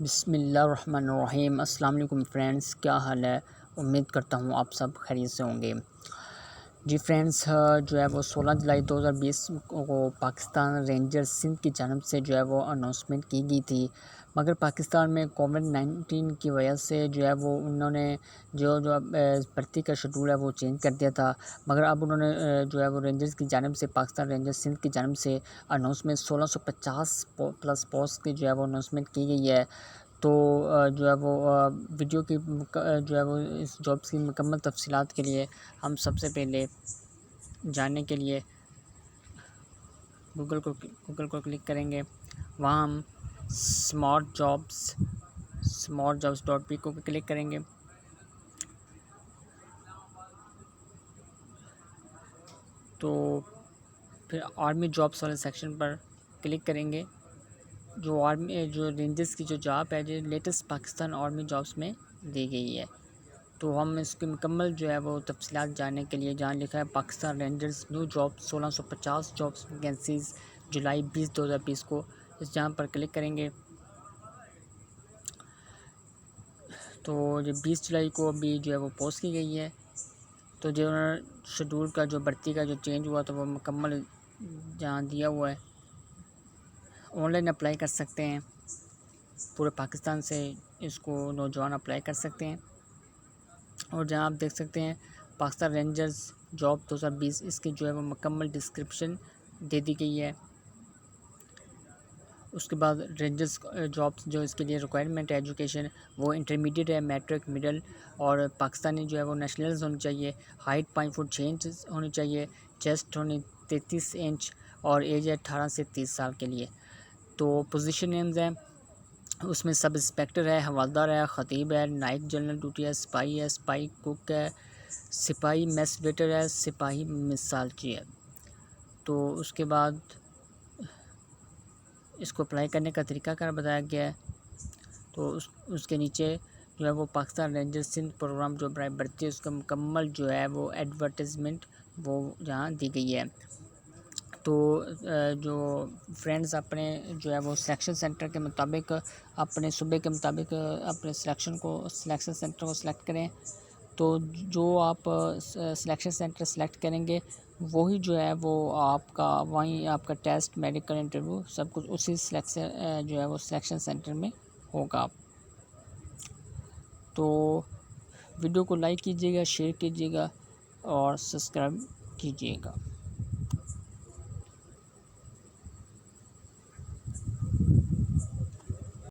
بسم اللہ الرحمن الرحیم۔ السلام علیکم فرینڈز، کیا حال ہے؟ امید کرتا ہوں آپ سب خیریت سے ہوں گے۔ جی فرینڈز، جو ہے وہ 16 جولائی 2020 کو پاکستان رینجرز سندھ کی جانب سے جو ہے وہ اناؤنسمنٹ کی گئی تھی، مگر پاکستان میں کووڈ-19 کی وجہ سے جو ہے وہ انہوں نے جو بھرتی کا شیڈول ہے وہ چینج کر دیا تھا، مگر اب انہوں نے جو ہے وہ رینجرز کی جانب سے، پاکستان رینجرز سندھ کی جانب سے اناؤنسمنٹ 1650 پلس پوسٹ کی جو ہے وہ اناؤنسمنٹ کی گئی ہے۔ تو جو ہے وہ ویڈیو کی جو ہے وہ اس جابس کی مکمل تفصیلات کے لیے ہم سب سے پہلے جاننے کے لیے گوگل کو کلک کریں گے۔ وہاں ہم smartjobs.py کو کلک کریں گے۔ تو پھر آرمی جابس والے سیکشن پر کلک کریں گے۔ جو رینجرز کی جو جاب ہے، جو لیٹسٹ پاکستان آرمی جابس میں دی گئی ہے، تو ہم اس کی مکمل جو ہے وہ تفصیلات جاننے کے لیے جہاں لکھا ہے Pakistan rangers new job 1650 jobs vacancies جولائی 20 2020 کو، جہاں پر کلک کریں گے۔ تو جو 20 جولائی کو ابھی جو ہے وہ پوسٹ کی گئی ہے، تو جو شیڈول کا جو بھرتی کا جو چینج ہوا تو وہ مکمل جہاں دیا ہوا ہے، آن لائن اپلائی کر سکتے ہیں، پورے پاکستان سے اس کو نوجوان اپلائی کر سکتے ہیں۔ اور جہاں آپ دیکھ سکتے ہیں پاکستان رینجرز جاب 2020، اس کی جو ہے وہ مکمل ڈسکرپشن دے دی گئی ہے۔ اس کے بعد رینجرز جابس جو اس کے لیے ریکوائرمنٹ ہے ایجوکیشن، وہ انٹرمیڈیٹ ہے، میٹرک، مڈل، اور پاکستانی جو ہے وہ نیشنلز ہونی چاہیے، ہائٹ 5 فٹ 6 انچ ہونی چاہیے، چیسٹ ہونی 33 انچ، اور ایج ہے 18 سے 30 سال کے لیے۔ تو پوزیشن نیمز ہیں، اس میں سب انسپیکٹر ہے، حوالدار ہے، خطیب ہے، نائٹ جنرل ڈیوٹی ہے، سپاہی کوک ہے، سپاہی میس ویٹر ہے، سپاہی مثالچی ہے۔ تو اس کے بعد اس کو اپلائی کرنے کا طریقہ کار بتایا گیا ہے۔ تو اس کے نیچے جو ہے وہ پاکستان رینجرز سندھ پروگرام جو برائے بھرتی ہے، اس کا مکمل جو ہے وہ ایڈورٹیزمنٹ وہ جہاں دی گئی ہے۔ تو جو فرینڈز اپنے جو ہے وہ سلیکشن سینٹر کے مطابق، اپنے صوبے کے مطابق اپنے سلیکشن سینٹر کو سلیکٹ کریں۔ تو جو آپ سلیکشن سینٹر سلیکٹ کریں گے، وہی جو ہے وہ آپ کا، وہیں آپ کا ٹیسٹ، میڈیکل انٹرویو سب کچھ اسی جو ہے وہ سلیکشن سینٹر میں ہوگا۔ تو ویڈیو کو لائک کیجیے گا، شیئر کیجیے گا اور سبسکرائب کیجیے گا۔